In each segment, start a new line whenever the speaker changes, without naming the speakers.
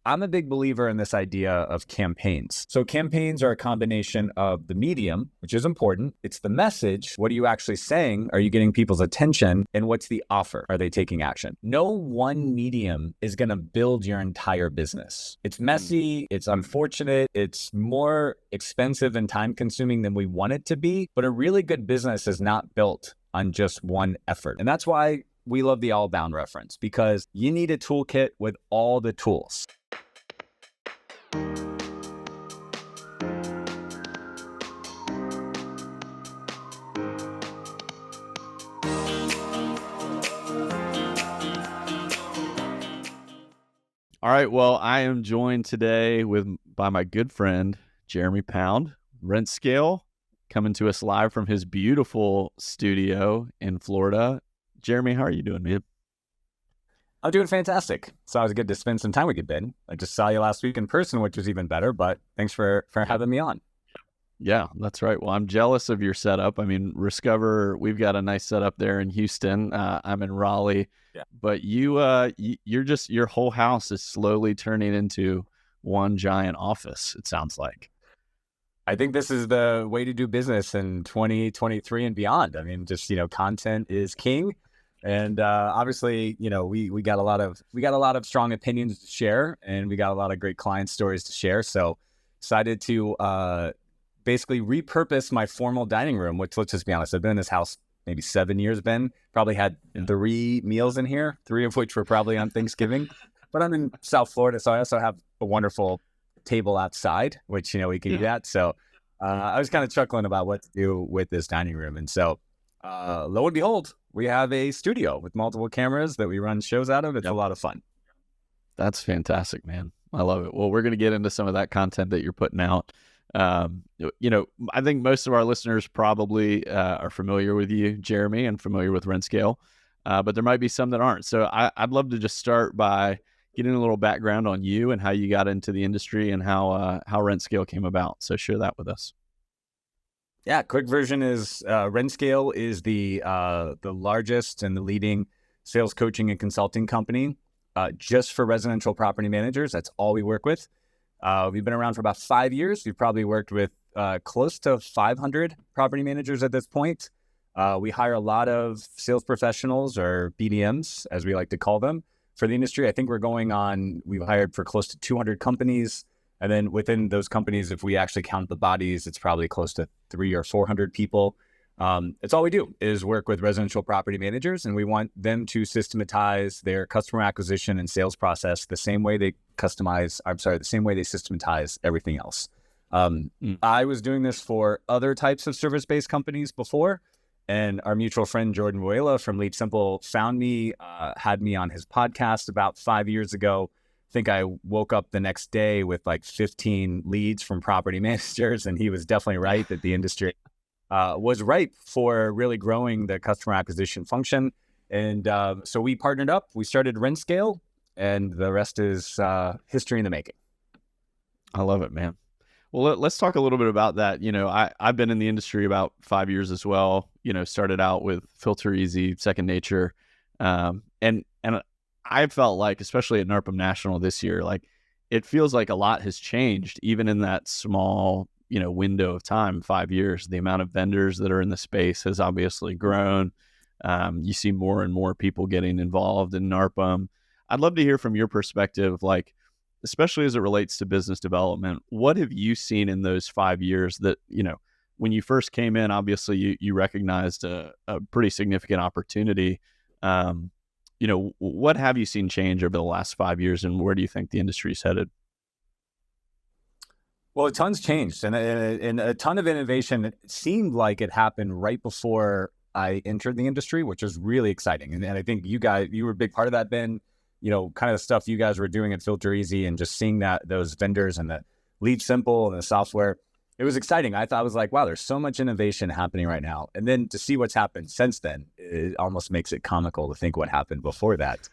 I'm a big believer in this idea of campaigns. So campaigns are a combination of the medium, which is important. It's the message. What are you actually saying? Are you getting people's attention? And what's the offer? Are they taking action? No one medium is going to build your entire business. It's messy. It's unfortunate. It's more expensive and time consuming than we want it to be. But a really good business is not built on just one effort. And that's why we love the Allbound reference, because you need a toolkit with all the tools.
All right. Well, I am joined today by my good friend, Jeremy Pound, RentScale, coming to us live from his beautiful studio in Florida. Jeremy, how are you doing, man?
I'm doing fantastic. It's always good to spend some time with you, Ben. I just saw you last week in person, which was even better, but thanks for having me on.
Yeah, that's right. Well, I'm jealous of your setup. I mean, Discover, we've got a nice setup there in Houston. I'm in Raleigh, but your whole house is slowly turning into one giant office, it sounds like.
I think this is the way to do business in 2023 and beyond. I mean, just, content is king. And obviously, we got a lot of strong opinions to share, and we got a lot of great client stories to share. So excited to basically repurpose my formal dining room, which, let's just be honest, I've been in this house maybe 7 years, Ben. Probably had 3 meals in here, 3 of which were probably on Thanksgiving. But I'm in South Florida, so I also have a wonderful table outside, which, we can do that. So I was kind of chuckling about what to do with this dining room. And so lo and behold, we have a studio with multiple cameras that we run shows out of. It's a lot of fun.
That's fantastic, man. I love it. Well, we're going to get into some of that content that you're putting out. I think most of our listeners probably are familiar with you, Jeremy, and familiar with RentScale, but there might be some that aren't. So I'd love to just start by getting a little background on you and how you got into the industry and how RentScale came about. So share that with us.
Yeah, quick version is RentScale is the largest and the leading sales coaching and consulting company just for residential property managers. That's all we work with. We've been around for about 5 years. We've probably worked with close to 500 property managers at this point. We hire a lot of sales professionals, or BDMs, as we like to call them, for the industry. I think we've hired for close to 200 companies. And then within those companies, if we actually count the bodies, it's probably close to 300 or 400 people. It's all we do is work with residential property managers, and we want them to systematize their customer acquisition and sales process the same way they systematize everything else. I was doing this for other types of service-based companies before, and our mutual friend Jordan Vuela from Lead Simple found me, had me on his podcast about 5 years ago. I think I woke up the next day with like 15 leads from property managers, and he was definitely right that the industry was ripe for really growing the customer acquisition function. And so we partnered up. We started RentScale, and the rest is history in the making.
I love it, man. Well, let's talk a little bit about that. I've been in the industry about 5 years as well. Started out with Filter Easy, Second Nature, and I felt like, especially at NARPM National this year, like it feels like a lot has changed, even in that small, window of time, 5 years. The amount of vendors that are in the space has obviously grown. You see more and more people getting involved in NARPM. I'd love to hear from your perspective, like, especially as it relates to business development. What have you seen in those 5 years that, when you first came in, obviously you recognized a pretty significant opportunity. What have you seen change over the last 5 years, and where do you think the industry is headed?
Well, a ton's changed, and a ton of innovation. It seemed like it happened right before I entered the industry, which was really exciting. And I think you were a big part of that, Ben. Kind of the stuff you guys were doing at Filter Easy, and just seeing those vendors and the Lead Simple and the software, it was exciting. I was like, wow, there's so much innovation happening right now. And then to see what's happened since then, it almost makes it comical to think what happened before that.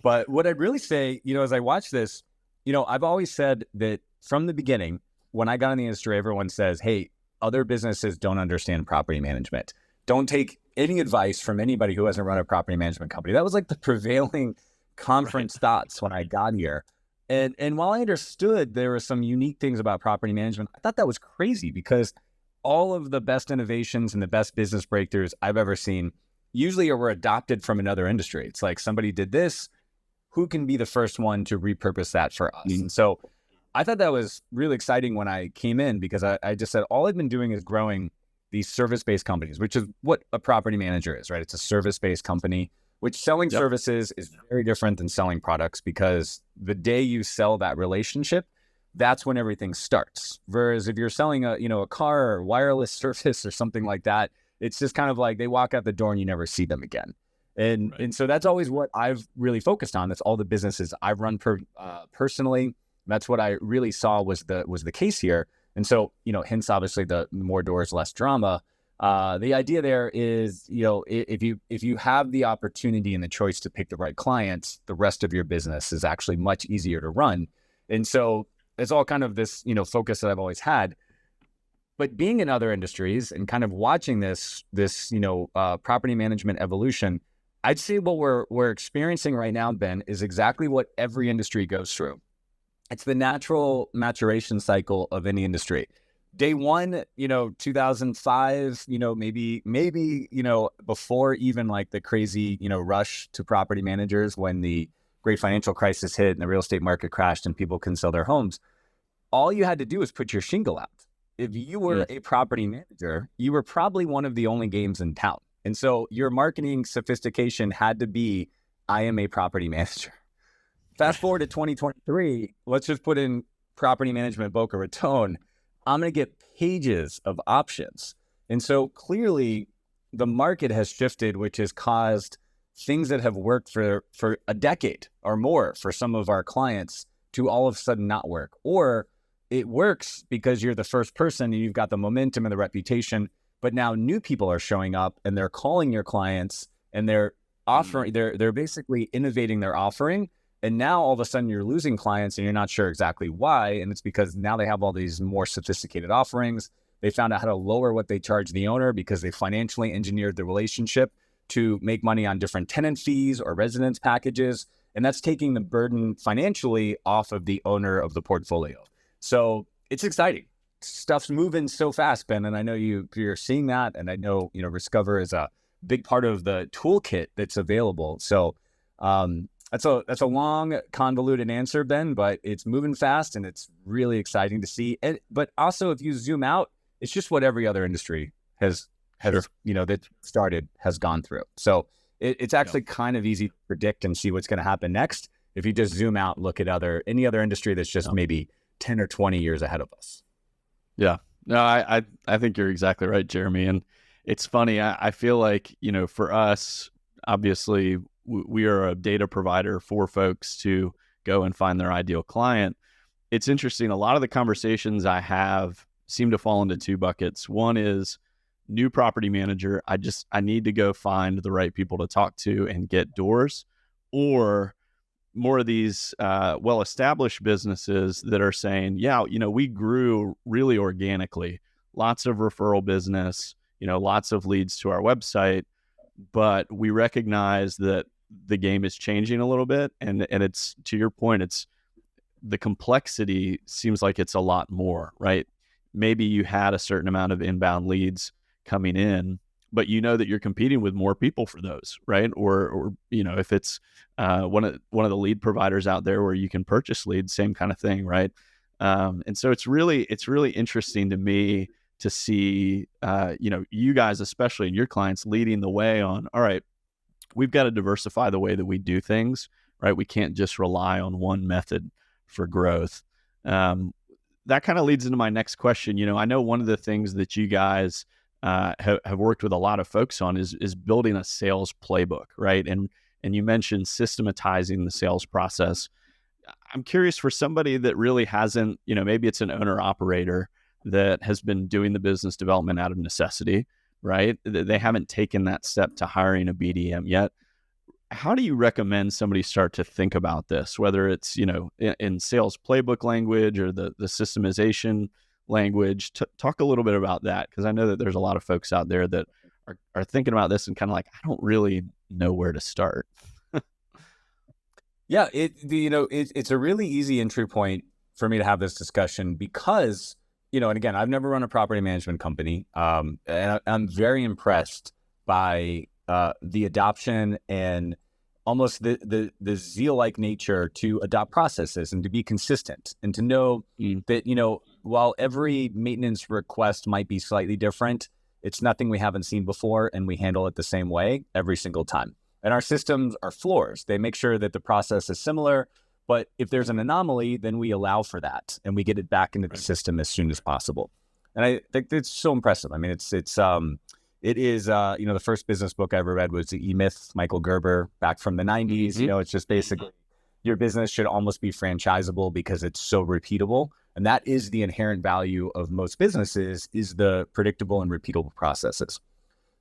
But what I'd really say, as I watch this, I've always said that from the beginning, when I got in the industry, everyone says, hey, other businesses don't understand property management. Don't take any advice from anybody who hasn't run a property management company. That was like the prevailing conference thoughts when I got here. And while I understood there were some unique things about property management, I thought that was crazy because all of the best innovations and the best business breakthroughs I've ever seen usually were adopted from another industry. It's like somebody did this, who can be the first one to repurpose that for us? And so I thought that was really exciting when I came in because I just said, all I've been doing is growing these service-based companies, which is what a property manager is, right? It's a service-based company, which selling services is very different than selling products because the day you sell that relationship, that's when everything starts. Whereas if you're selling a car or wireless service or something like that, it's just kind of like they walk out the door and you never see them again. And so that's always what I've really focused on. That's all the businesses I've run personally. That's what I really saw was the case here. And so, hence obviously the more doors, less drama. The idea there is, if you have the opportunity and the choice to pick the right clients, the rest of your business is actually much easier to run. And so it's all kind of this, focus that I've always had. But being in other industries and kind of watching this property management evolution, I'd say what we're experiencing right now, Ben, is exactly what every industry goes through. It's the natural maturation cycle of any industry. Day one, 2005, maybe, before even like the crazy, rush to property managers when the great financial crisis hit and the real estate market crashed and people couldn't sell their homes, all you had to do was put your shingle out. If you were a property manager, you were probably one of the only games in town. And so your marketing sophistication had to be, I am a property manager. Fast forward to 2023, let's just put in property management Boca Raton. I'm going to get pages of options. And so clearly the market has shifted, which has caused things that have worked for a decade or more for some of our clients to all of a sudden not work. Or it works because you're the first person and you've got the momentum and the reputation, but now new people are showing up and they're calling your clients and they're offering, they're basically innovating their offering. And now all of a sudden you're losing clients and you're not sure exactly why. And it's because now they have all these more sophisticated offerings. They found out how to lower what they charge the owner because they financially engineered the relationship to make money on different tenant fees or residence packages. And that's taking the burden financially off of the owner of the portfolio. So it's exciting. Stuff's moving so fast, Ben. And I know you're seeing that. And I know, Discover is a big part of the toolkit that's available. So, that's a long, convoluted answer, Ben, but it's moving fast and it's really exciting to see. But also, if you zoom out, it's just what every other industry has that started has gone through. So it's actually kind of easy to predict and see what's going to happen next if you just zoom out, look at any other industry that's just maybe 10 or 20 years ahead of us.
Yeah, no, I think you're exactly right, Jeremy. And it's funny. I feel like, for us, obviously, we are a data provider for folks to go and find their ideal client. It's interesting. A lot of the conversations I have seem to fall into two buckets. One is new property manager. I need to go find the right people to talk to and get doors, or more of these well-established businesses that are saying, we grew really organically, lots of referral business, lots of leads to our website, but we recognize that the game is changing a little bit. And it's, to your point, it's the complexity seems like it's a lot more, right? Maybe you had a certain amount of inbound leads coming in, but that you're competing with more people for those, right? Or if it's one of the lead providers out there where you can purchase leads, same kind of thing, right? And so it's really interesting to me to see, you guys, especially in your clients, leading the way on, all right, we've got to diversify the way that we do things, right? We can't just rely on one method for growth. That kind of leads into my next question. I know one of the things that you guys have worked with a lot of folks on is building a sales playbook, right? And you mentioned systematizing the sales process. I'm curious, for somebody that really hasn't, maybe it's an owner operator that has been doing the business development out of necessity, right? They haven't taken that step to hiring a BDM yet. How do you recommend somebody start to think about this, whether it's, in sales playbook language or the systemization language? Talk a little bit about that, because I know that there's a lot of folks out there that are thinking about this and kind of like, I don't really know where to start.
Yeah, it's a really easy entry point for me to have this discussion because, and again, I've never run a property management company, and I'm very impressed by the adoption and almost the zeal-like nature to adopt processes and to be consistent and to know that, while every maintenance request might be slightly different, it's nothing we haven't seen before, and we handle it the same way every single time. And our systems are floors. They make sure that the process is similar, but if there's an anomaly, then we allow for that and we get it back into the system as soon as possible. And I think it's so impressive. I mean, it is the first business book I ever read was the E-Myth, Michael Gerber, back from the 90s. It's just basically your business should almost be franchisable because it's so repeatable. And that is the inherent value of most businesses, is the predictable and repeatable processes.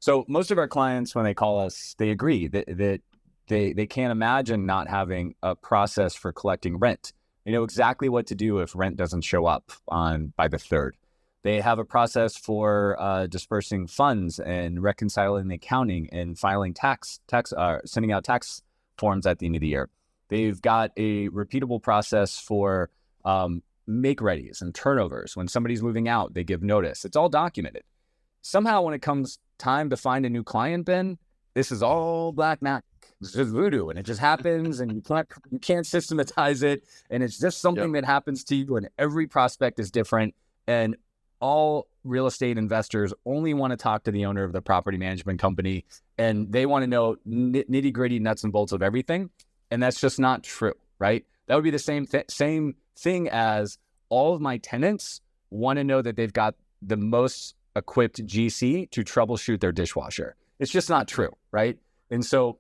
So most of our clients, when they call us, they agree that they can't imagine not having a process for collecting rent. They know exactly what to do if rent doesn't show up by the 3rd. They have a process for dispersing funds and reconciling the accounting and filing sending out tax forms at the end of the year. They've got a repeatable process for make-readies and turnovers. When somebody's moving out, they give notice. It's all documented. Somehow, when it comes time to find a new client, Ben, this is all black magic. It's just voodoo, and it just happens, and you can't systematize it, and it's just something that happens to you, and every prospect is different, and all real estate investors only want to talk to the owner of the property management company, and they want to know nitty-gritty nuts and bolts of everything, and that's just not true, right? That would be the same thing as all of my tenants want to know that they've got the most equipped GC to troubleshoot their dishwasher. It's just not true, right? And so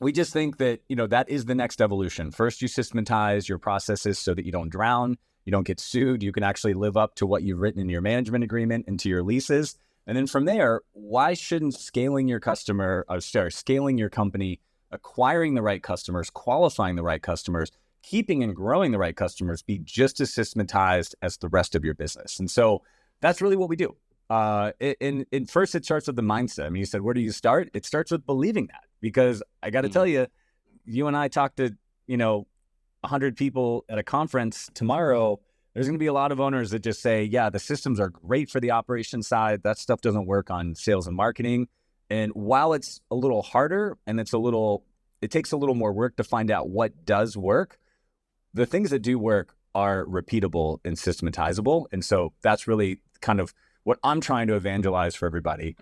we just think that, that is the next evolution. First, you systematize your processes so that you don't drown, you don't get sued, you can actually live up to what you've written in your management agreement and to your leases. And then from there, why shouldn't scaling your company, acquiring the right customers, qualifying the right customers, keeping and growing the right customers be just as systematized as the rest of your business? And so that's really what we do. And first, it starts with the mindset. I mean, you said, where do you start? It starts with believing that, because I got to tell you, you and I talk to, 100 people at a conference tomorrow. There's going to be a lot of owners that just say, yeah, the systems are great for the operations side. That stuff doesn't work on sales and marketing. And while it's a little harder and it takes a little more work to find out what does work, the things that do work are repeatable and systematizable. And so that's really kind of what I'm trying to evangelize for everybody.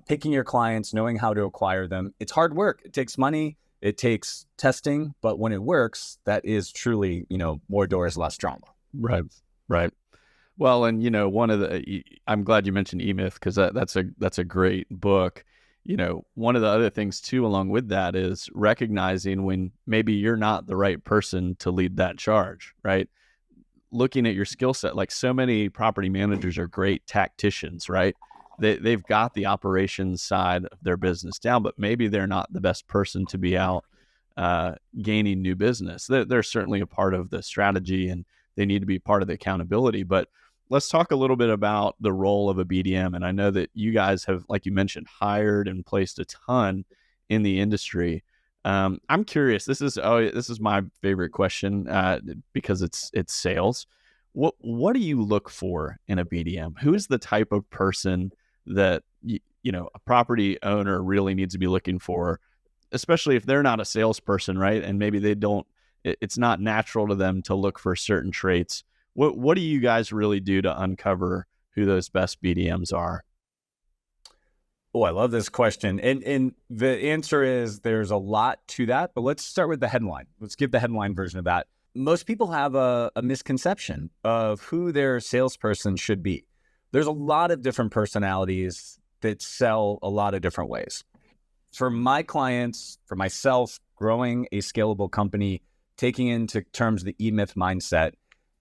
Picking your clients, knowing how to acquire them. It's hard work. It takes money. It takes testing. But when it works, that is truly, more doors, less drama.
Right. Well, and I'm glad you mentioned E-Myth, because that's a great book. One of the other things too, along with that, is recognizing when maybe you're not the right person to lead that charge, right? Looking at your skill set, like so many property managers are great tacticians, right? They've got the operations side of their business down, but maybe they're not the best person to be out gaining new business. They're certainly a part of the strategy, and they need to be part of the accountability. But let's talk a little bit about the role of a BDM. And I know that you guys have, like you mentioned, hired and placed a ton in the industry. I'm curious. This is my favorite question because it's sales. What do you look for in a BDM? Who is the type of person that a property owner really needs to be looking for, especially if they're not a salesperson, right? And maybe it's not natural to them to look for certain traits. What do you guys really do to uncover who those best BDMs are?
Oh, I love this question. And the answer is there's a lot to that, but let's start with the headline. Let's give the headline version of that. Most people have a misconception of who their salesperson should be. There's a lot of different personalities that sell a lot of different ways. For my clients, for myself, growing a scalable company, taking into terms the E-Myth mindset,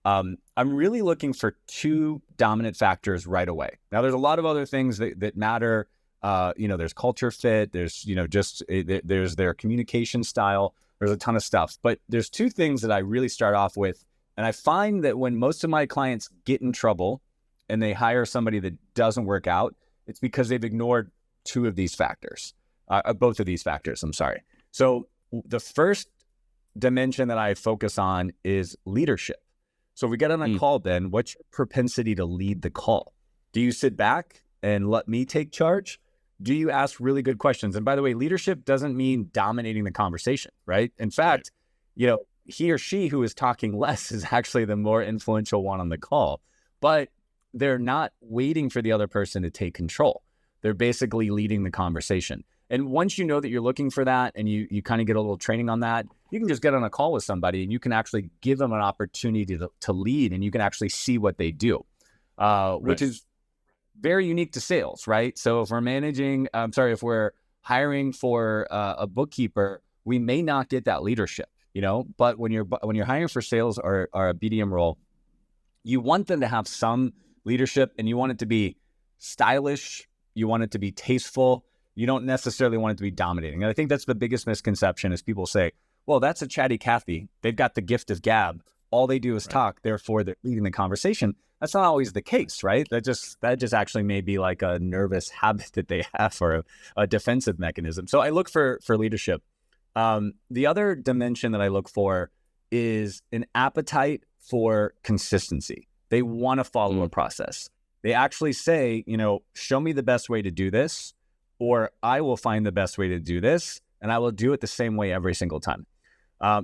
I'm really looking for two dominant factors right away. Now, there's a lot of other things that matter. There's culture fit, there's, there's their communication style, there's a ton of stuff. But there's two things that I really start off with. And I find that when most of my clients get in trouble and they hire somebody that doesn't work out, it's because they've ignored both of these factors, I'm sorry. So the first dimension that I focus on is leadership. So if we get on a call, Ben, what's your propensity to lead the call? Do you sit back and let me take charge? Do you ask really good questions? And by the way, leadership doesn't mean dominating the conversation, right? In fact, he or she who is talking less is actually the more influential one on the call, but they're not waiting for the other person to take control. They're basically leading the conversation. And once you know that you're looking for that and you kind of get a little training on that, you can just get on a call with somebody and you can actually give them an opportunity to lead, and you can actually see what they do, which is very unique to sales, right? So if if we're hiring for a bookkeeper, we may not get that leadership, but when you're hiring for sales or a BDM role, you want them to have some leadership, and you want it to be stylish. You want it to be tasteful. You don't necessarily want it to be dominating. And I think that's the biggest misconception is people say, well, that's a chatty Cathy. They've got the gift of gab. All they do is talk. Therefore, they're leading the conversation. That's not always the case, right? That just actually may be like a nervous habit that they have, or a defensive mechanism. So I look for leadership. The other dimension that I look for is an appetite for consistency. They want to follow a process. They actually say, show me the best way to do this, or I will find the best way to do this, and I will do it the same way every single time.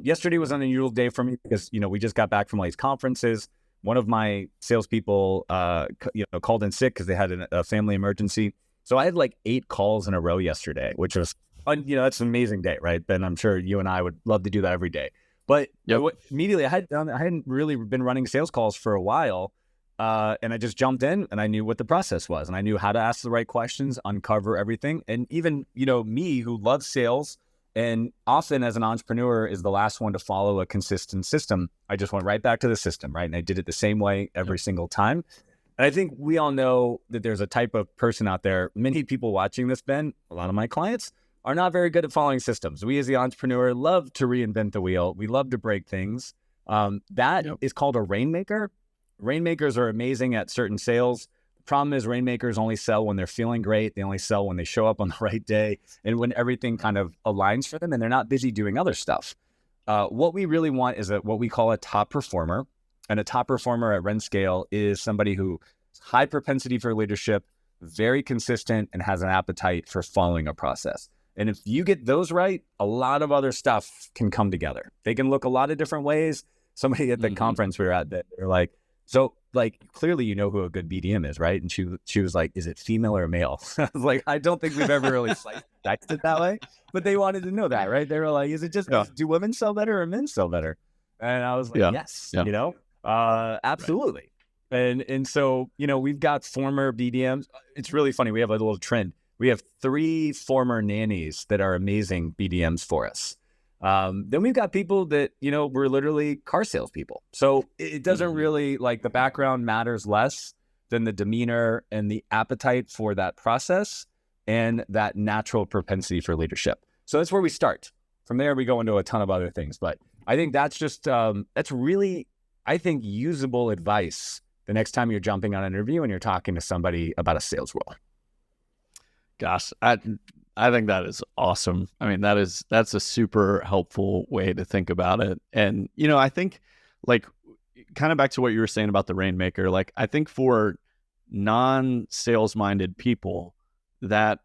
Yesterday was an unusual day for me because, we just got back from all these conferences. One of my salespeople, called in sick because they had a family emergency. So I had like 8 calls in a row yesterday, which was, that's an amazing day, right? Ben, I'm sure you and I would love to do that every day. But immediately I hadn't really been running sales calls for a while. And I just jumped in and I knew what the process was, and I knew how to ask the right questions, uncover everything. And even, me who loves sales and often as an entrepreneur is the last one to follow a consistent system, I just went right back to the system, right? And I did it the same way every single time. And I think we all know that there's a type of person out there. Many people watching this, Ben, a lot of my clients are not very good at following systems. We as the entrepreneur love to reinvent the wheel. We love to break things. That is called a rainmaker. Rainmakers are amazing at certain sales. The problem is rainmakers only sell when they're feeling great. They only sell when they show up on the right day and when everything kind of aligns for them and they're not busy doing other stuff. What we really want is what we call a top performer. And a top performer at RentScale is somebody who has high propensity for leadership, very consistent, and has an appetite for following a process. And if you get those right, a lot of other stuff can come together. They can look a lot of different ways. Somebody at the conference we were at, they're like, so like, clearly you know who a good BDM is, right? And she was like, is it female or male? I was like, I don't think we've ever really sliced it that way, but they wanted to know that, right? They were like, is it just, do women sell better or men sell better? And I was like, yes, absolutely. Right. And so, we've got former BDMs. It's really funny. We have a little trend. We have 3 former nannies that are amazing BDMs for us. Then we've got people that, were literally car salespeople. So it doesn't really, like, the background matters less than the demeanor and the appetite for that process and that natural propensity for leadership. So that's where we start. From there, we go into a ton of other things. But I think that's just, that's really, I think, usable advice the next time you're jumping on an interview and you're talking to somebody about a sales role.
Gosh, I think that is awesome. I mean, that's a super helpful way to think about it. And, I think, like, kind of back to what you were saying about the rainmaker, like, I think for non-sales minded people, that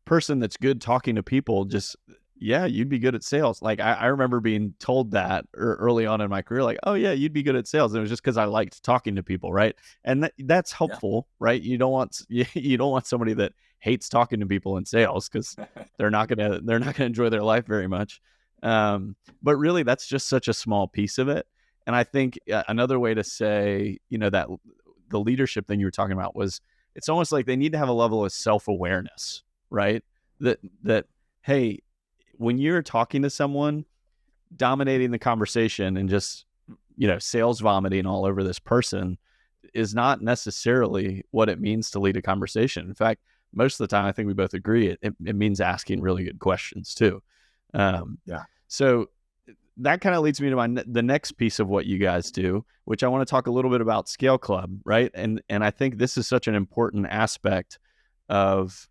person that's good talking to people, just, you'd be good at sales. Like, I remember being told that early on in my career, like, oh yeah, you'd be good at sales. And it was just because I liked talking to people. Right. And that's helpful, right? You don't want somebody that hates talking to people in sales, because they're not gonna enjoy their life very much. But really, that's just such a small piece of it. And I think another way to say, that the leadership thing you were talking about was, it's almost like they need to have a level of self-awareness, right? That hey, when you're talking to someone, dominating the conversation and just, sales vomiting all over this person is not necessarily what it means to lead a conversation. In fact, most of the time, I think we both agree, it means asking really good questions too. So that kind of leads me to the next piece of what you guys do, which I want to talk a little bit about Scale Club, right? And I think this is such an important aspect of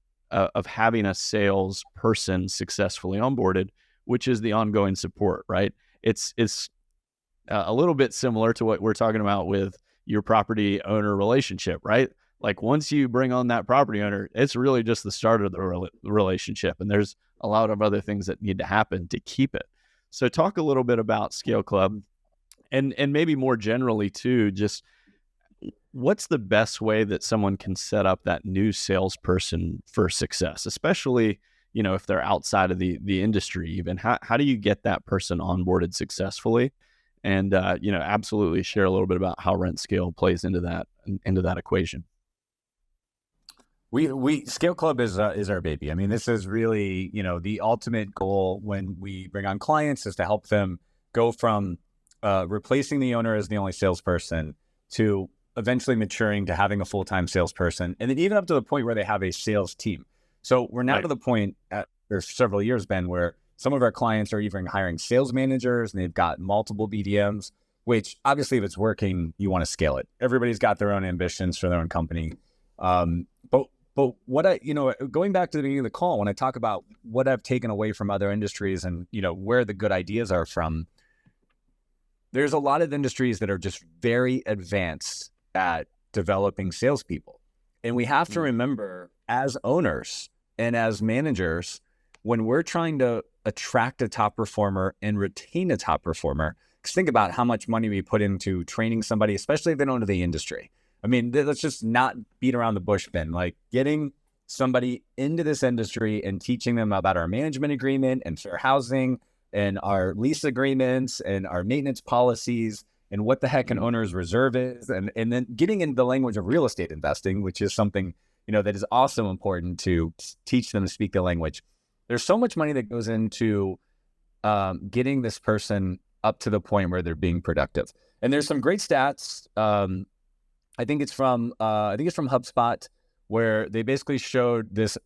having a sales person successfully onboarded, which is the ongoing support, right? it's a little bit similar to what we're talking about with your property owner relationship, right? Like once you bring on that property owner, it's really just the start of the relationship, and there's a lot of other things that need to happen to keep it. So talk a little bit about Scale Club, and maybe more generally too, just what's the best way that someone can set up that new salesperson for success, especially, you know, if they're outside of the industry even. How do you get that person onboarded successfully? And you know, absolutely share a little bit about how RentScale plays into that equation.
We Scale Club is our baby. I mean, this is really, you know, the ultimate goal when we bring on clients is to help them go from replacing the owner as the only salesperson to eventually maturing to having a full-time salesperson, and then even up to the point where they have a sales team. So we're now
Right.
to the point, there's several years, Ben, where some of our clients are even hiring sales managers and they've got multiple BDMs, which obviously if it's working, you want to scale it. Everybody's got their own ambitions for their own company. But what going back to the beginning of the call, when I talk about what I've taken away from other industries and, you know, where the good ideas are from, there's a lot of industries that are just very advanced at developing salespeople. And we have to remember, as owners and as managers, when we're trying to attract a top performer and retain a top performer, because think about how much money we put into training somebody, especially if they don't know the industry. I mean, let's just not beat around the bush, Ben. Like getting somebody into this industry and teaching them about our management agreement and fair housing and our lease agreements and our maintenance policies and what the heck an owner's reserve is, and then getting into the language of real estate investing, which is something, you know, that is also important to teach them to speak the language. There's so much money that goes into getting this person up to the point where they're being productive. And there's some great stats. I think it's from HubSpot, where they basically showed this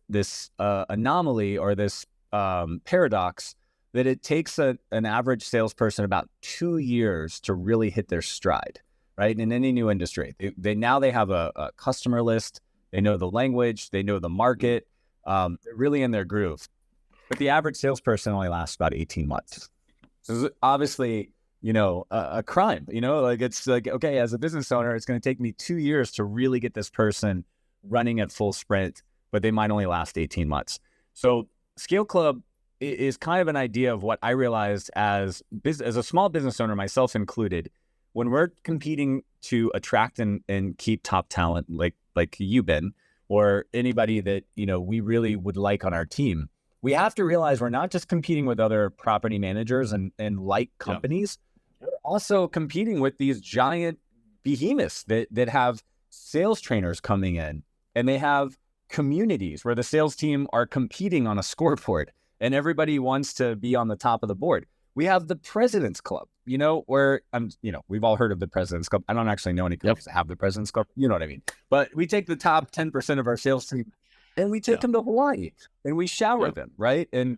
anomaly or this paradox that it takes an average salesperson about 2 years to really hit their stride, right? In any new industry, they now have a customer list, they know the language, they know the market, they're really in their groove. But the average salesperson only lasts about 18 months. So it's obviously, you know, a crime, you know, like it's like, okay, as a business owner, it's going to take me 2 years to really get this person running at full sprint, but they might only last 18 months. So Scale Club is kind of an idea of what I realized as a small business owner, myself included, when we're competing to attract and keep top talent, like you, Ben, or anybody that, you know, we really would like on our team, we have to realize we're not just competing with other property managers and like companies. Yeah. We're also competing with these giant behemoths that have sales trainers coming in, and they have communities where the sales team are competing on a scoreboard and everybody wants to be on the top of the board. We have the President's Club, you know, where we've all heard of the President's Club. I don't actually know any companies that have the President's Club. You know what I mean? But we take the top 10% of our sales team and we take them to Hawaii and we shower them, right? And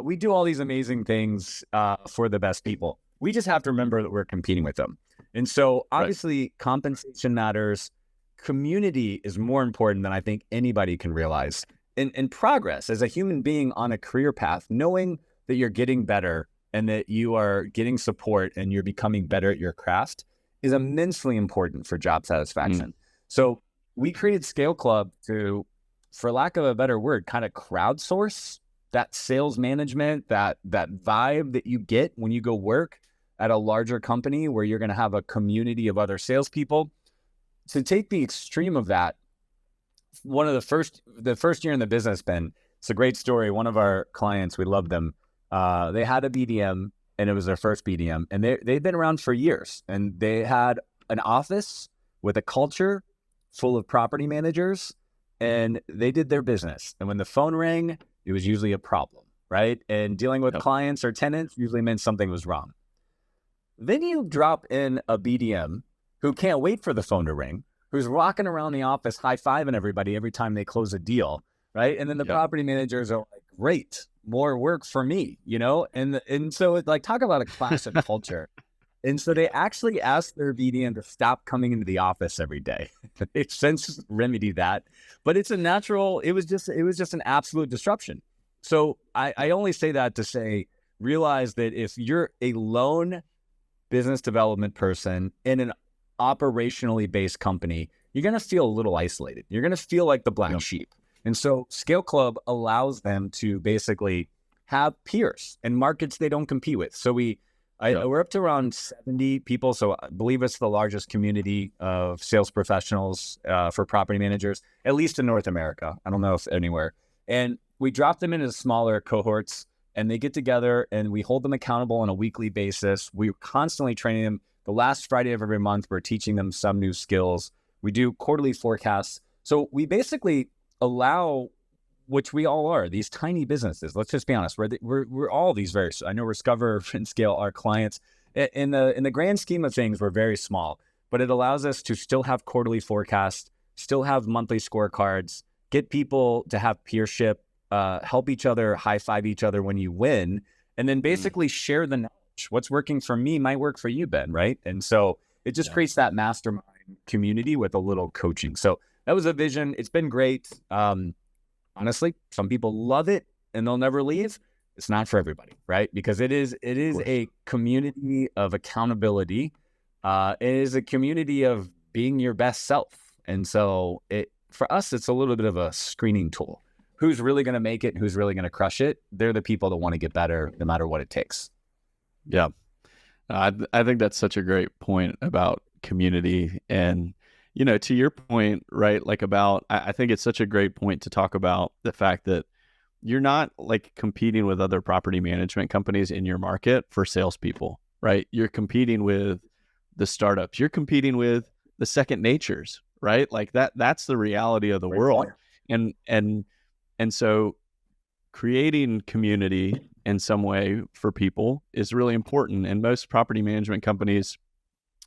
we do all these amazing things for the best people. We just have to remember that we're competing with them. And so obviously compensation matters. Community is more important than I think anybody can realize. And progress as a human being on a career path, knowing that you're getting better and that you are getting support and you're becoming better at your craft is immensely important for job satisfaction. So we created Scale Club to, for lack of a better word, kind of crowdsource that sales management, that vibe that you get when you go work at a larger company where you're going to have a community of other salespeople. To take the extreme of that, the first year in the business, Ben, it's a great story. One of our clients, we love them. They had a BDM and it was their first BDM, and they've been around for years, and they had an office with a culture full of property managers, and they did their business. And when the phone rang, it was usually a problem, right? And dealing with clients or tenants usually meant something was wrong. Then you drop in a BDM who can't wait for the phone to ring, who's walking around the office high-fiving everybody every time they close a deal, right? And then the property managers are like, great, more work for me, you know? And so it's like, talk about a clash of culture. And so they actually asked their BDM to stop coming into the office every day. They've since remedied that, but it was just an absolute disruption. So I only say that to say, realize that if you're a lone business development person in an operationally based company, you're going to feel a little isolated. You're going to feel like the black sheep. And so Scale Club allows them to basically have peers in markets they don't compete with. So we're up to around 70 people. So I believe it's the largest community of sales professionals for property managers, at least in North America. I don't know if anywhere. And we drop them into smaller cohorts, and they get together and we hold them accountable on a weekly basis. We're constantly training them. The last Friday of every month, we're teaching them some new skills. We do quarterly forecasts. So we basically allow, which we all are, these tiny businesses. Let's just be honest. We're all these very, I know Discover, RentScale, our clients. In the grand scheme of things, we're very small, but it allows us to still have quarterly forecasts, still have monthly scorecards, get people to have peership, help each other, high five each other when you win, and then basically share the knowledge. What's working for me might work for you, Ben, right? And so it just creates that mastermind community with a little coaching. So that was a vision. It's been great. Honestly, some people love it and they'll never leave. It's not for everybody, right? Because it is a community of accountability. It is a community of being your best self. And so for us, it's a little bit of a screening tool. Who's really going to make it? Who's really going to crush it? They're the people that want to get better no matter what it takes.
Yeah. I think that's such a great point about community. And, to your point, right? Like I think it's such a great point to talk about the fact that you're not like competing with other property management companies in your market for salespeople, right? You're competing with the startups. You're competing with the second natures, right? Like that's the reality of the world. And so creating community in some way for people is really important. And most property management companies,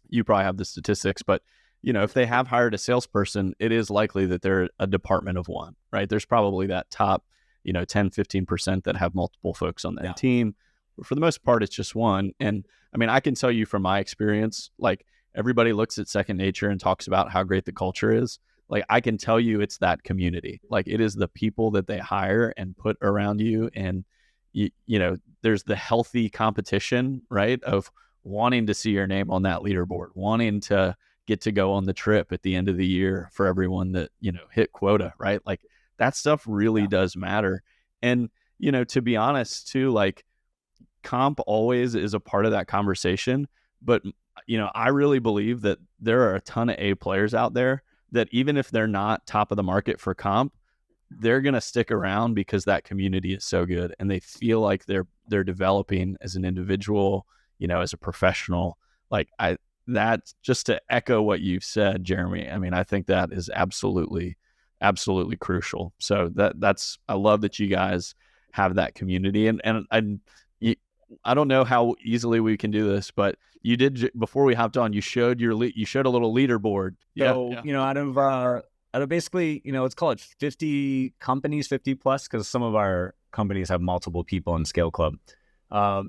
you probably have the statistics, but if they have hired a salesperson, it is likely that they're a department of one, right? There's probably that top, 10, 15% that have multiple folks on that team. But for the most part, it's just one. And I mean, I can tell you from my experience, like everybody looks at Second Nature and talks about how great the culture is. Like I can tell you it's that community. Like it is the people that they hire and put around you. And, there's the healthy competition, right? Of wanting to see your name on that leaderboard, wanting to get to go on the trip at the end of the year for everyone that, hit quota, right? Like that stuff really does matter. And, to be honest too, like comp always is a part of that conversation. But, I really believe that there are a ton of A players out there that even if they're not top of the market for comp, they're going to stick around because that community is so good and they feel like they're developing as an individual, as a professional. Like that, just to echo what you've said, Jeremy, I mean, I think that is absolutely crucial. So I love that you guys have that community. And I don't know how easily we can do this, but you did, before we hopped on, you showed a little leaderboard.
So, out of basically, let's call it 50 companies, 50 plus, because some of our companies have multiple people in Scale Club.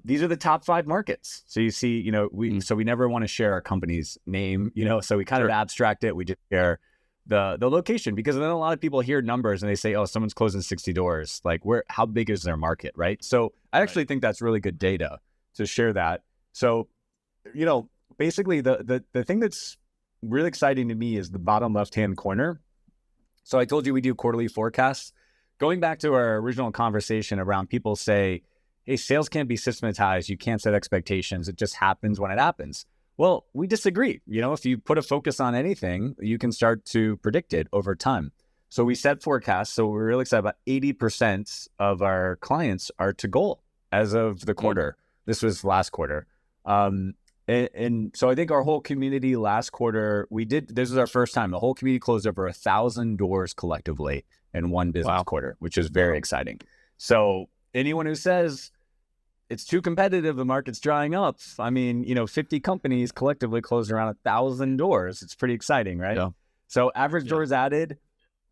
These are the top 5 markets. So you see, so we never want to share our company's name, so we kind of abstract it. We just share the location, because then a lot of people hear numbers and they say, oh, someone's closing 60 doors. Like how big is their market, right? So I actually think that's really good data to share that. So, basically the thing that's really exciting to me is the bottom left-hand corner. So I told you we do quarterly forecasts. Going back to our original conversation around people say, hey, sales can't be systematized. You can't set expectations. It just happens when it happens. Well, we disagree. If you put a focus on anything, you can start to predict it over time. So we set forecasts. So we're really excited about 80% of our clients are to goal as of the quarter. This was last quarter. And so I think our whole community last quarter, this was our first time. The whole community closed over 1,000 doors collectively in one business quarter, which is very exciting. So anyone who says it's too competitive, the market's drying up, I mean, 50 companies collectively closed around 1,000 doors. It's pretty exciting, right? Yeah. So average doors added,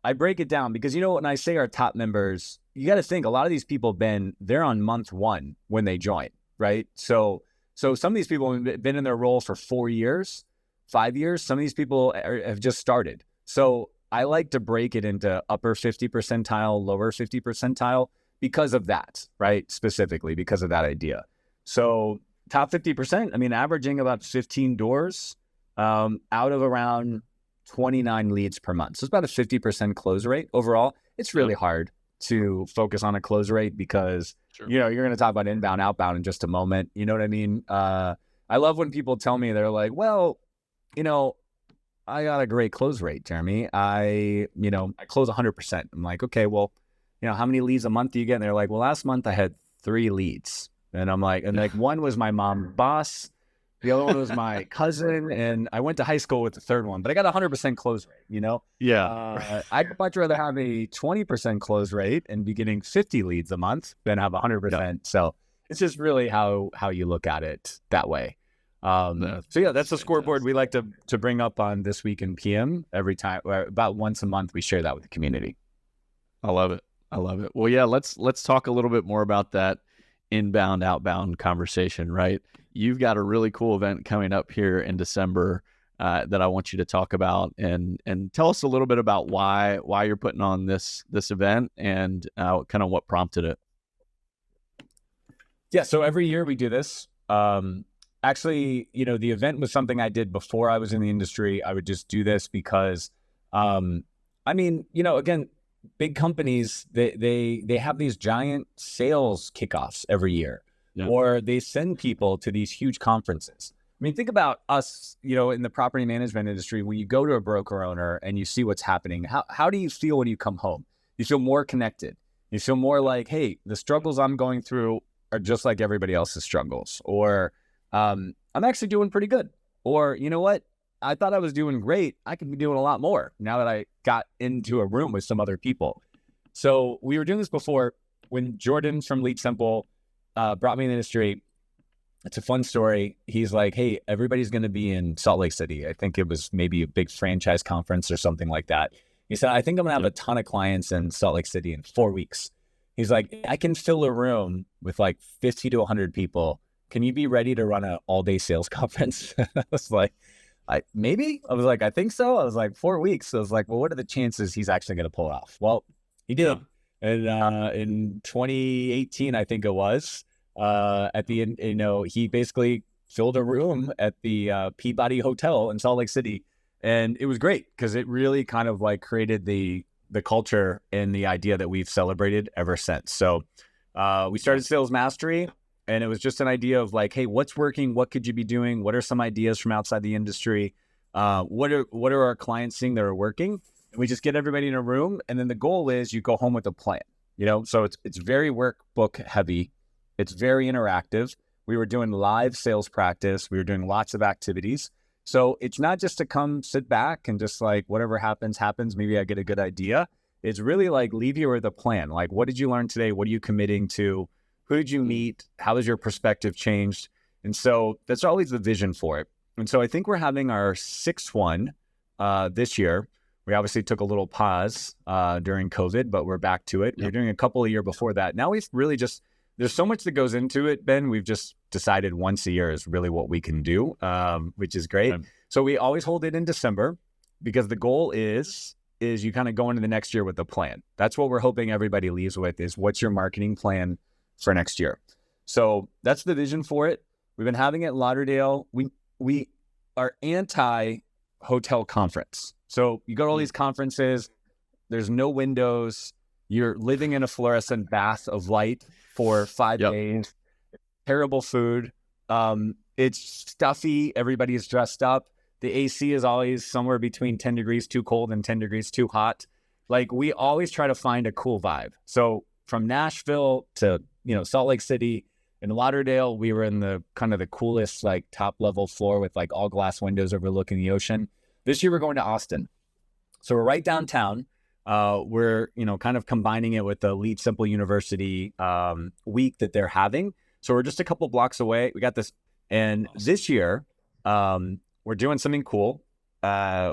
I break it down because, when I say our top members, you got to think a lot of these people, they're on month 1 when they join, right? So some of these people have been in their role for 4 years, 5 years. Some of these people have just started. So I like to break it into upper 50 percentile, lower 50 percentile. because of that, right? Specifically because of that idea. So top 50%, I mean, averaging about 15 doors out of around 29 leads per month. So it's about a 50% close rate overall. It's really hard to focus on a close rate because, you know, you're going to talk about inbound, outbound in just a moment. You know what I mean? I love when people tell me, they're like, well, you know, I got a great close rate, Jeremy. I close 100%. I'm like, okay, well, you know, how many leads a month do you get? And they're like, well, last month I had 3 leads. And I'm like, one was my mom's boss. The other one was my cousin. And I went to high school with the third one, but I got 100% close rate, you know?
Yeah.
I'd much rather have a 20% close rate and be getting 50 leads a month than have 100%.
Yeah.
So it's just really how you look at it that way. So yeah, that's the scoreboard we like to bring up on This Week in PM every time. About once a month, we share that with the community.
I love it. Well, yeah, let's talk a little bit more about that inbound, outbound conversation, right? You've got a really cool event coming up here in December that I want you to talk about, and tell us a little bit about why you're putting on this event and kind of what prompted it.
Yeah, so every year we do this. Actually, you know, the event was something I did before I was in the industry. I would just do this because, I mean, you know, again, big companies, they have these giant sales kickoffs every year, or they send people to these huge conferences. I mean, think about us, you know, in the property management industry. When you go to a broker owner and you see what's happening, how do you feel when you come home? You feel more connected. You feel more like, hey, the struggles I'm going through are just like everybody else's struggles, or I'm actually doing pretty good. Or, you know what? I thought I was doing great. I could be doing a lot more now that I got into a room with some other people. So we were doing this before when Jordan from Lead Simple brought me in the industry. It's a fun story. He's like, hey, everybody's going to be in Salt Lake City. I think it was maybe a big franchise conference or something like that. He said, I think I'm going to have a ton of clients in Salt Lake City in 4 weeks. He's like, I can fill a room with like 50 to 100 people. Can you be ready to run an all-day sales conference? I was like, maybe. I was like, I think so. I was like, 4 weeks. So I was like, well, what are the chances he's actually going to pull it off? Well, he did. And in 2018, I think it was, at the end, you know, he basically filled a room at the Peabody Hotel in Salt Lake City. And it was great because it really kind of like created the culture and the idea that we've celebrated ever since. So we started Sales Mastery. And it was just an idea of like, hey, what's working? What could you be doing? What are some ideas from outside the industry? What are our clients seeing that are working? And we just get everybody in a room. And then the goal is you go home with a plan, you know? So it's very workbook heavy. It's very interactive. We were doing live sales practice. We were doing lots of activities. So it's not just to come sit back and just like, whatever happens, happens. Maybe I get a good idea. It's really like leave you with a plan. Like, what did you learn today? What are you committing to? Who did you meet? How has your perspective changed? And so that's always the vision for it. And so I think we're having our 6th one this year. We obviously took a little pause during COVID, but we're back to it. We were doing a couple a year before that. Now we've really just, there's so much that goes into it, Ben. We've just decided once a year is really what we can do, which is great. So we always hold it in December because the goal is you kind of go into the next year with a plan. That's what we're hoping everybody leaves with is what's your marketing plan for next year. So that's the vision for it. We've been having it in Lauderdale. We are anti-hotel conference. So you go to all these conferences, there's no windows, you're living in a fluorescent bath of light for 5 days, terrible food. It's stuffy, everybody is dressed up. The AC is always somewhere between 10 degrees too cold and 10 degrees too hot. Like we always try to find a cool vibe. So from Nashville to Salt Lake City and Lauderdale, we were in the kind of the coolest, like top level floor with like all glass windows overlooking the ocean. This year we're going to Austin. So we're right downtown. We're, kind of combining it with the Lead Simple University week that they're having. So we're just a couple blocks away. We got this. And this year, we're doing something cool.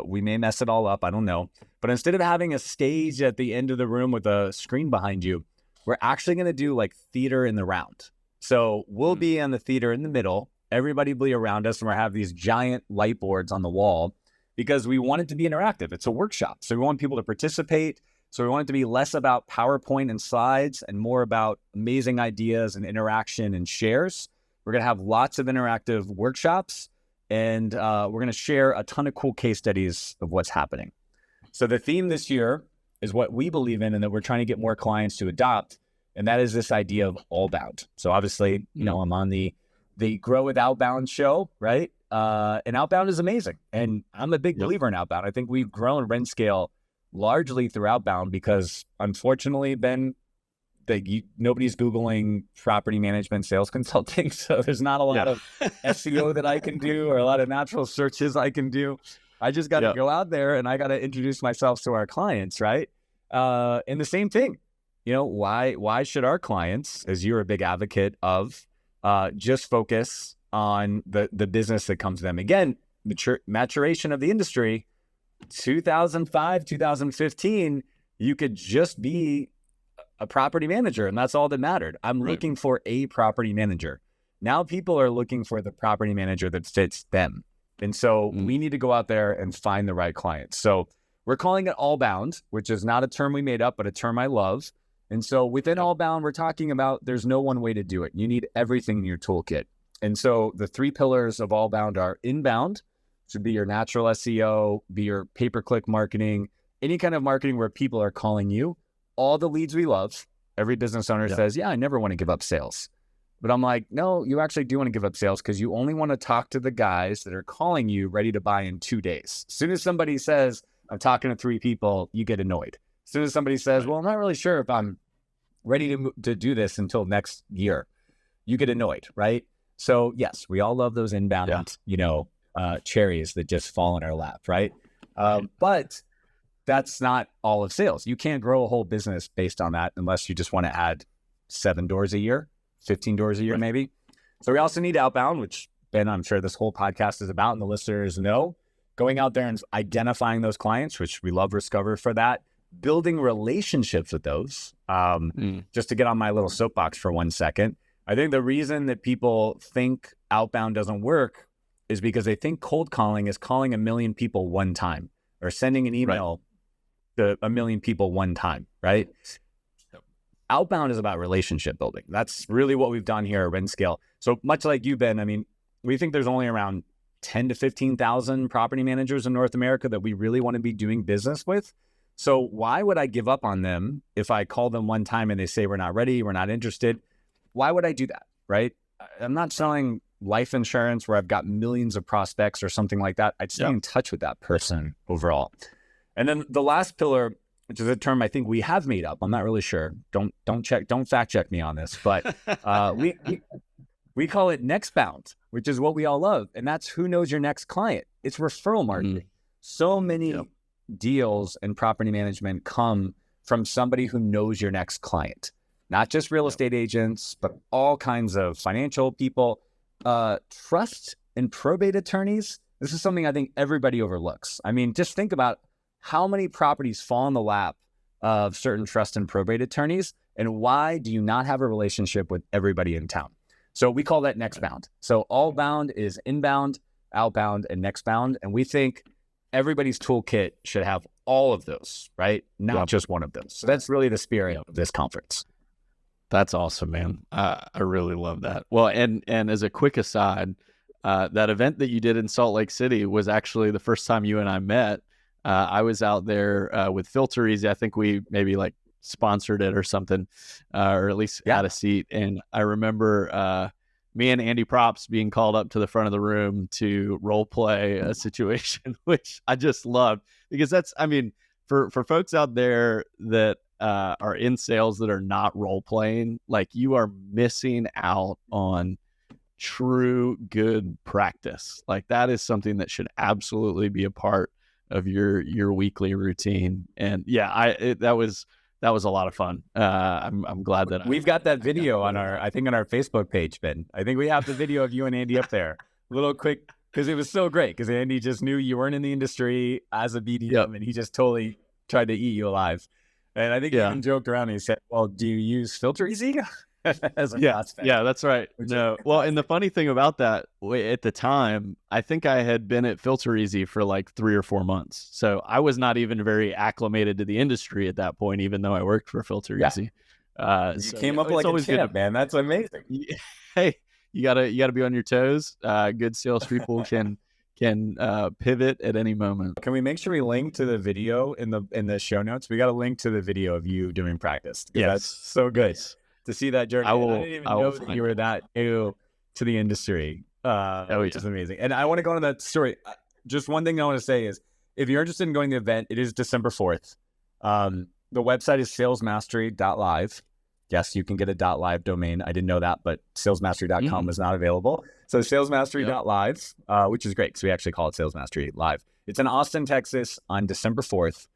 We may mess it all up. I don't know. But instead of having a stage at the end of the room with a screen behind you, we're actually going to do like theater in the round. So we'll be in the theater in the middle. Everybody will be around us, and we'll have these giant light boards on the wall because we want it to be interactive. It's a workshop. So we want people to participate. So we want it to be less about PowerPoint and slides and more about amazing ideas and interaction and shares. We're going to have lots of interactive workshops, and we're going to share a ton of cool case studies of what's happening. So the theme this year is what we believe in and that we're trying to get more clients to adopt, and that is this idea of Allbound. So obviously, I'm on the Grow Outbound show, right? And Outbound is amazing. And I'm a big believer in Outbound. I think we've grown RentScale largely through Outbound because unfortunately, Ben, nobody's Googling property management sales consulting. So there's not a lot of SEO that I can do or a lot of natural searches I can do. I just got to go out there and I got to introduce myself to our clients, right? And the same thing, why should our clients, as you're a big advocate of, just focus on the business that comes to them? Again, maturation of the industry, 2005, 2015, you could just be a property manager, and that's all that mattered. I'm looking for a property manager. Now people are looking for the property manager that fits them. And so we need to go out there and find the right clients. So we're calling it Allbound, which is not a term we made up, but a term I love. And so within Allbound, we're talking about there's no one way to do it. You need everything in your toolkit. And so the 3 pillars of Allbound are inbound, which would be your natural SEO, be your pay-per-click marketing, any kind of marketing where people are calling you. All the leads we love. Every business owner says, I never want to give up sales. But I'm like, no, you actually do want to give up sales because you only want to talk to the guys that are calling you ready to buy in 2 days. As soon as somebody says, I'm talking to 3 people, you get annoyed. As soon as somebody says, well, I'm not really sure if I'm ready to do this until next year, you get annoyed, right? So yes, we all love those inbound, cherries that just fall in our lap, right? But that's not all of sales. You can't grow a whole business based on that unless you just want to add 7 doors a year, 15 doors a year, maybe. So we also need outbound, which Ben, I'm sure this whole podcast is about, and the listeners know. Going out there and identifying those clients, which we love Discover for that. Building relationships with those. Just to get on my little soapbox for 1 second. I think the reason that people think outbound doesn't work is because they think cold calling is calling 1 million people one time or sending an email to 1 million people one time, right? Outbound is about relationship building. That's really what we've done here at RentScale. So much like you, Ben, I mean, we think there's only around 10 to 15,000 property managers in North America that we really want to be doing business with. So why would I give up on them if I call them one time and they say, we're not ready, we're not interested? Why would I do that, right? I'm not selling life insurance where I've got millions of prospects or something like that. I'd stay in touch with that person overall. And then the last pillar, which is a term I think we have made up. I'm not really sure. Don't fact check me on this, but we call it Nextbound, which is what we all love. And that's who knows your next client. It's referral marketing. So many deals in property management come from somebody who knows your next client, not just real estate agents, but all kinds of financial people, trust and probate attorneys. This is something I think everybody overlooks. I mean, just think about how many properties fall in the lap of certain trust and probate attorneys, and why do you not have a relationship with everybody in town? So we call that Nextbound. So Allbound is inbound, outbound, and Nextbound. And we think everybody's toolkit should have all of those, right? Not just one of those. So that's really the spirit of this conference.
That's awesome, man. I really love that. Well, and as a quick aside, that event that you did in Salt Lake City was actually the first time you and I met. I was out there with Filter Easy. I think we maybe like sponsored it or something, or at least had a seat. And I remember me and Andy Props being called up to the front of the room to role play a situation, which I just loved, because that's, I mean, for folks out there that are in sales that are not role playing, like, you are missing out on true good practice. Like, that is something that should absolutely be a part of your weekly routine. And that was a lot of fun. I'm glad that
we've got that video on our Facebook page, Ben. I think we have the video of you and Andy up there. A little quick, because it was so great, because Andy just knew you weren't in the industry as a BDM, and he just totally tried to eat you alive. And I think he even joked around and he said, well, do you use Filter Easy? as a
Yeah,
prospect.
yeah, that's right.
Which is
No, well, and the
fantastic.
funny thing about that, at the time, I think I had been at Filter Easy for like 3 or 4 months, so I was not even very acclimated to the industry at that point, even though I worked for Filter
Yeah,
Easy.
you
So
came
yeah,
up
it's
like a
always good to
champ, man. That's amazing.
hey, you gotta be on your toes. Good salespeople can pivot at any moment.
Can we make sure we link to the video in the show notes? We got to link to the video of you doing practice because that's
Yes,
so good
yes,
to see that
I
journey. And I
will.
didn't
I
even
will
know that you
find
were
it.
that new to the industry,
Oh
which
yeah.
is amazing. And I want to go on that story. Just one thing I want to say is, if you're interested in going to the event, it is December 4th. The website is salesmastery.live. Yes, you can get a .live domain. I didn't know that, but salesmastery.com
Mm,
was not available. So
yep.
salesmastery.live, which is great because we actually call it Sales Mastery Live. It's in Austin, Texas on December 4th.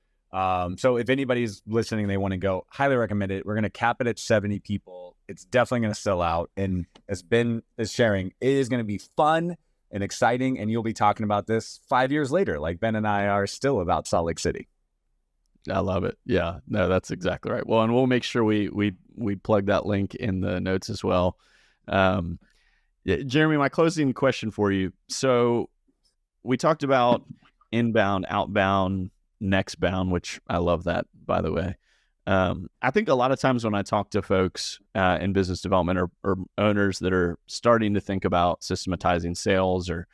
So if anybody's listening, they want to go, highly recommend it. We're going to cap it at 70 people. It's definitely going to sell out. And as Ben is sharing, it is going to be fun and exciting. And you'll be talking about this 5 years later, like Ben and I are still about Salt Lake City.
I love it. Yeah, no, that's exactly right. Well, and we'll make sure we plug that link in the notes as well. Um, yeah, Jeremy, my closing question for you. So we talked about inbound, outbound, next bound, which I love that, by the way. I think a lot of times when I talk to folks in business development or owners that are starting to think about systematizing sales or,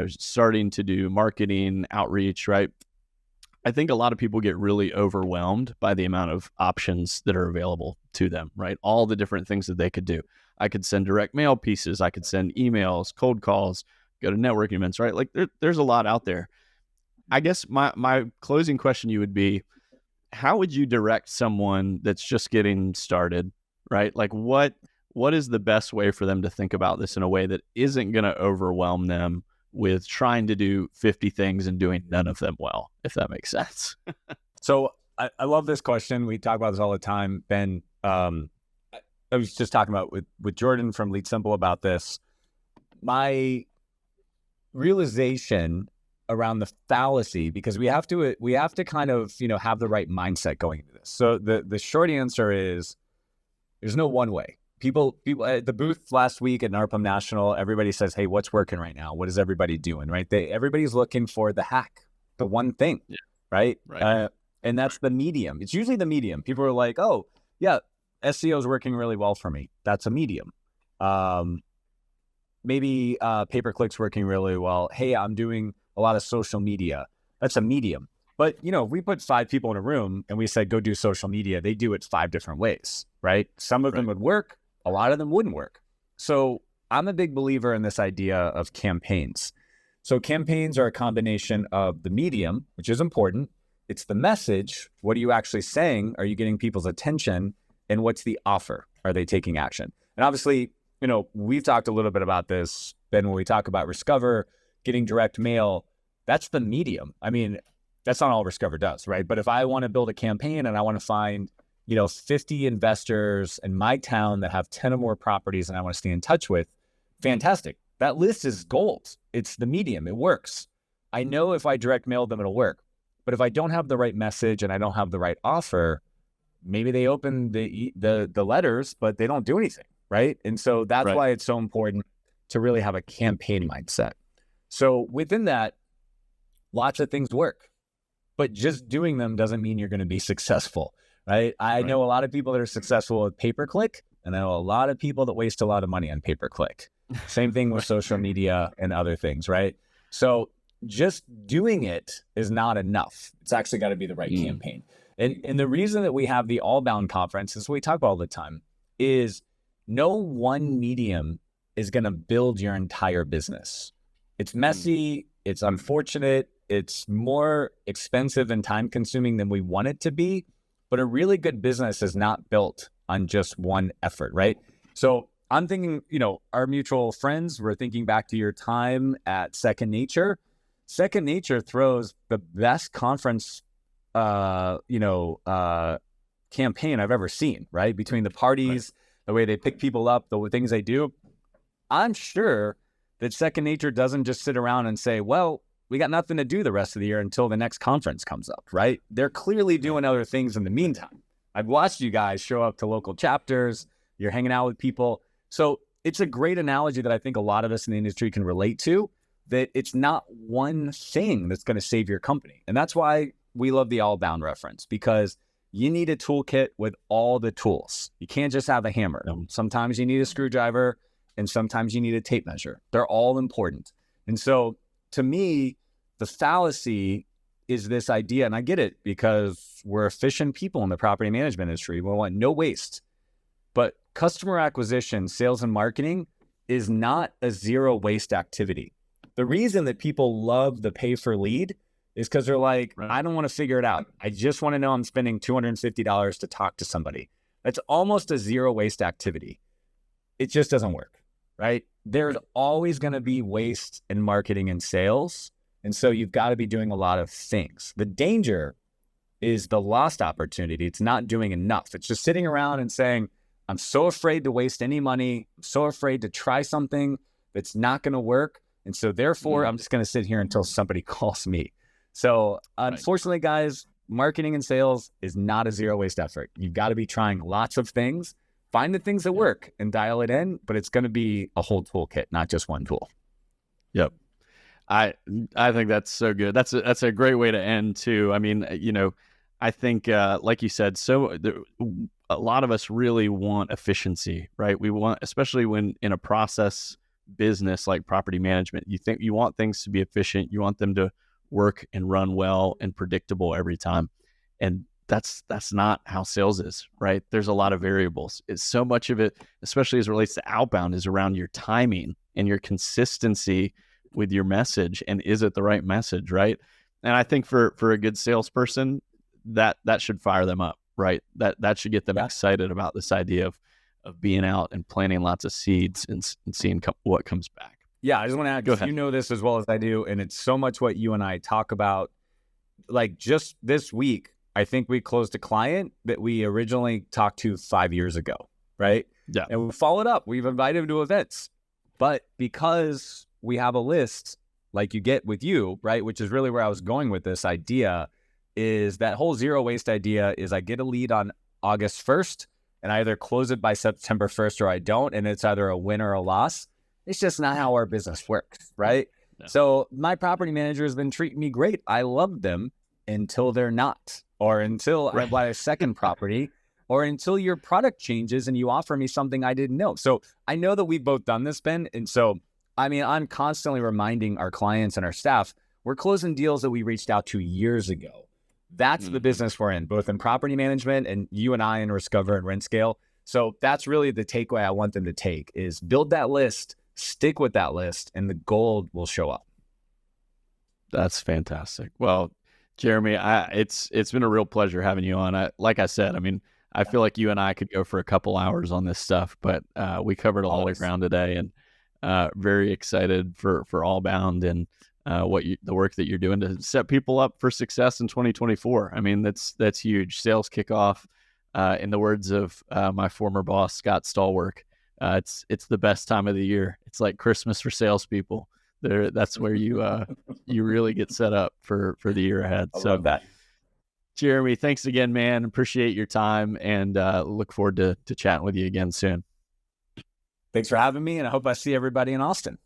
starting to do marketing outreach, right? I think a lot of people get really overwhelmed by the amount of options that are available to them, right? All the different things that they could do. I could send direct mail pieces, I could send emails, cold calls, go to networking events, right? Like there's a lot out there. I guess my closing question to you would be, how would you direct someone that's just getting started, right? Like what is the best way for them to think about this in a way that isn't going to overwhelm them with trying to do 50 things and doing none of them well, if that makes sense?
So I love this question. We talk about this all the time, Ben. I was just talking about with Jordan from Lead Simple about this. My realization around the fallacy, because we have to kind of have the right mindset going into this. So the short answer is there's no one way. People at the booth last week at NARPM National, everybody says, "Hey, what's working right now? What is everybody doing?" Right? Everybody's looking for the hack, the one thing,
Yeah,
right?
right.
And that's the medium. It's usually the medium. People are like, "Oh, yeah, SEO is working really well for me." That's a medium. Maybe pay-per-click's working really well. Hey, I'm doing a lot of social media. That's a medium. But, if we put 5 people in a room and we said, go do social media, they do it 5 different ways, right? Some of them
Right.
would work. A lot of them wouldn't work. So I'm a big believer in this idea of campaigns. So campaigns are a combination of the medium, which is important. It's the message. What are you actually saying? Are you getting people's attention? And what's the offer? Are they taking action? And obviously, we've talked a little bit about this, Ben, when we talk about Discover, getting direct mail, that's the medium. I mean, that's not all Discover does, right? But if I want to build a campaign and I want to find, 50 investors in my town that have 10 or more properties and I want to stay in touch with, fantastic. That list is gold. It's the medium. It works. I know if I direct mail them, it'll work. But if I don't have the right message and I don't have the right offer, maybe they open the letters, but they don't do anything, right? And so that's
Right.
why it's so important to really have a campaign mindset. So within that, lots of things work, but just doing them doesn't mean you're going to be successful, right? I
Right.
know a lot of people that are successful with pay-per-click, and I know a lot of people that waste a lot of money on pay-per-click. Same thing with
Right.
social media and other things, right? So just doing it is not enough. It's actually got to be the right campaign. And the reason that we have the Allbound conference is what we talk about all the time is no one medium is going to build your entire business. It's messy. It's unfortunate. It's more expensive and time consuming than we want it to be. But a really good business is not built on just one effort, right? So I'm thinking, our mutual friends, we're thinking back to your time at Second Nature. Second Nature throws the best conference, campaign I've ever seen, right? Between the parties, the way they pick people up, the things they do. I'm sure that Second Nature doesn't just sit around and say, well, we got nothing to do the rest of the year until the next conference comes up, right? They're clearly doing other things in the meantime. I've watched you guys show up to local chapters. you're hanging out with people. So it's a great analogy that I think a lot of us in the industry can relate to, that it's not one thing that's going to save your company. And that's why we love the Allbound reference, because you need a toolkit with all the tools. You can't just have a hammer. Sometimes you need a screwdriver and sometimes you need a tape measure. They're all important. And so to me, the fallacy is this idea, and I get it because we're efficient people in the property management industry. We want no waste. But customer acquisition, sales, and marketing is not a zero waste activity. The reason that people love the pay for lead is because they're like, I don't want to figure it out. I just want to know I'm spending $250 to talk to somebody. That's almost a zero waste activity. It just doesn't work, right? There's always going to be waste in marketing and sales. And so you've got to be doing a lot of things. The danger is the lost opportunity. It's not doing enough. It's just sitting around and saying, I'm so afraid to waste any money. I'm so afraid to try something that's not going to work. And so therefore, I'm just going to sit here until somebody calls me. So unfortunately, guys, marketing and sales is not a zero waste effort. You've got to be trying lots of things, find the things that work and dial it in, but it's going to be a whole toolkit, not just one tool.
Yep. I think that's so good. That's a great way to end too. I mean, I think, like you said, a lot of us really want efficiency, right? We want, especially when in a process business like property management, you want things to be efficient. You want them to work and run well and predictable every time. And that's not how sales is, right? There's a lot of variables. It's so much of it, especially as it relates to outbound, is around your timing and your consistency with your message. And is it the right message, right? And I think for a good salesperson, that should fire them up, right? That should get them excited about this idea of being out and planting lots of seeds and seeing what comes back.
Yeah, I just want to add, because you know this as well as I do, and it's so much what you and I talk about. Like just this week, I think we closed a client that we originally talked to 5 years ago, right?
Yeah.
And we followed up. We've invited him to events. But because we have a list like you get with you, right, which is really where I was going with this idea, is that whole zero waste idea is I get a lead on August 1st, and I either close it by September 1st or I don't, and it's either a win or a loss. It's just not how our business works, right? No. So my property manager has been treating me great. I love them until they're not, or until I buy a second property, or until your product changes and you offer me something I didn't know. So I know that we've both done this, Ben. And so, I mean, I'm constantly reminding our clients and our staff, we're closing deals that we reached out to years ago. That's the business we're in, both in property management and you and I in Discover and RentScale. So that's really the takeaway I want them to take is build that list, stick with that list, and the gold will show up.
That's fantastic. Well, Jeremy, it's been a real pleasure having you on. Like I said, I mean, I feel like you and I could go for a couple hours on this stuff, but we covered a lot of ground today, and very excited for Allbound and the work that you're doing to set people up for success in 2024. I mean, that's huge. Sales kickoff, in the words of my former boss, Scott Stallwork, it's the best time of the year. It's like Christmas for salespeople. That's where you really get set up for the year ahead.
I love that.
Jeremy, thanks again, man. Appreciate your time, and look forward to chatting with you again soon.
Thanks for having me, and I hope I see everybody in Austin.